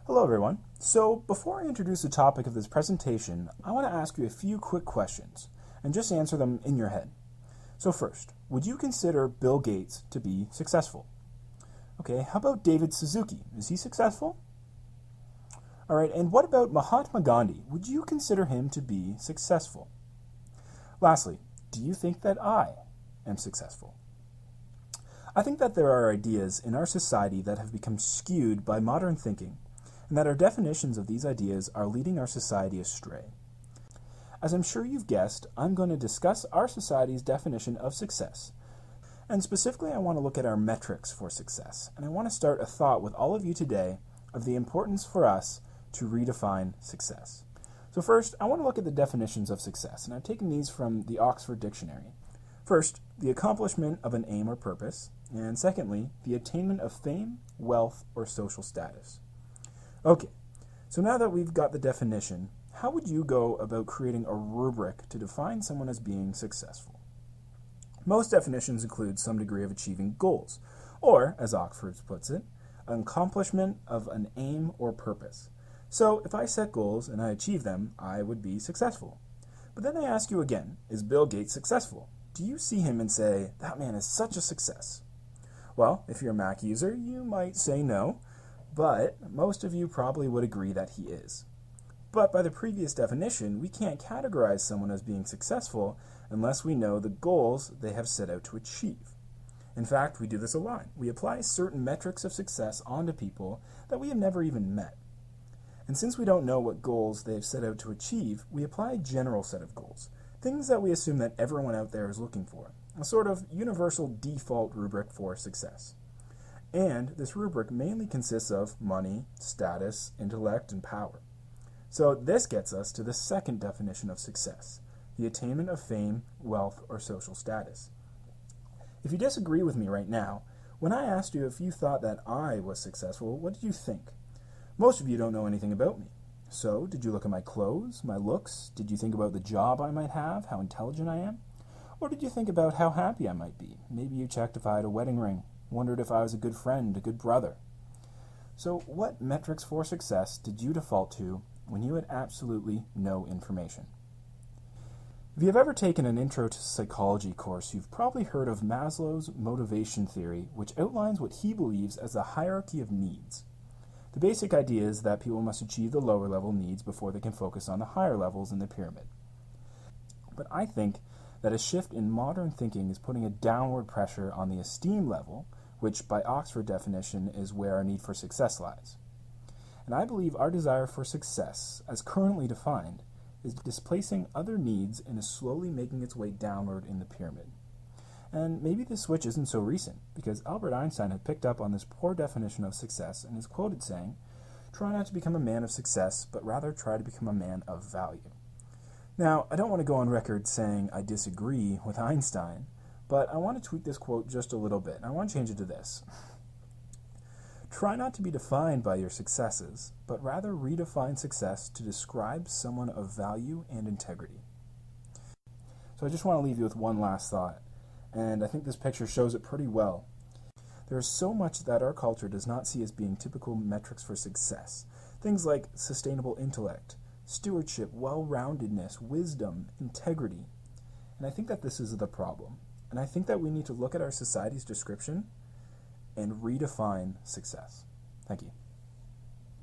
Hello everyone. So before I introduce the topic of this presentation, I want to ask you a few quick questions and just answer them in your head. So first, would you consider Bill Gates to be successful? Okay, how about David Suzuki? Is he successful? All right, and what about Mahatma Gandhi? Would you consider him to be successful? Lastly, do you think that I am successful? I think that there are ideas in our society that have become skewed by modern thinking, and that our definitions of these ideas are leading our society astray. As I'm sure you've guessed, I'm going to discuss our society's definition of success. And specifically, I want to look at our metrics for success. And I want to start a thought with all of you today of the importance for us to redefine success. So first, I want to look at the definitions of success, and I've taken these from the Oxford Dictionary. First, the accomplishment of an aim or purpose, and secondly, the attainment of fame, wealth, or social status. Okay, so now that we've got the definition, how would you go about creating a rubric to define someone as being successful? Most definitions include some degree of achieving goals, or, as Oxford puts it, an accomplishment of an aim or purpose. So if I set goals and I achieve them, I would be successful. But then I ask you again, is Bill Gates successful? Do you see him and say, that man is such a success? Well, if you're a Mac user, you might say no, but most of you probably would agree that he is. But by the previous definition, we can't categorize someone as being successful unless we know the goals they have set out to achieve. In fact, we do this a lot. We apply certain metrics of success onto people that we have never even met. And since we don't know what goals they have set out to achieve, we apply a general set of goals, things that we assume that everyone out there is looking for, a sort of universal default rubric for success. And this rubric mainly consists of money, status, intellect, and power. So this gets us to the second definition of success, the attainment of fame, wealth, or social status. If you disagree with me right now, when I asked you if you thought that I was successful, what did you think? Most of you don't know anything about me. So, did you look at my clothes, my looks? Did you think about the job I might have, how intelligent I am? Or did you think about how happy I might be? Maybe you checked if I had a wedding ring, wondered if I was a good friend, a good brother. So what metrics for success did you default to when you had absolutely no information? If you've ever taken an intro to psychology course, you've probably heard of Maslow's motivation theory, which outlines what he believes as the hierarchy of needs. The basic idea is that people must achieve the lower level needs before they can focus on the higher levels in the pyramid. But I think that a shift in modern thinking is putting a downward pressure on the esteem level, which by Oxford definition is where our need for success lies. And I believe our desire for success, as currently defined, is displacing other needs and is slowly making its way downward in the pyramid. And maybe this switch isn't so recent, because Albert Einstein had picked up on this poor definition of success and is quoted saying, "Try not to become a man of success, but rather try to become a man of value." Now, I don't want to go on record saying I disagree with Einstein, but I want to tweak this quote just a little bit, and I want to change it to this. Try not to be defined by your successes, but rather redefine success to describe someone of value and integrity. So I just want to leave you with one last thought, and I think this picture shows it pretty well. There is so much that our culture does not see as being typical metrics for success. Things like sustainable intellect, stewardship, well-roundedness, wisdom, integrity. And I think that this is the problem. And I think that we need to look at our society's description and redefine success. Thank you.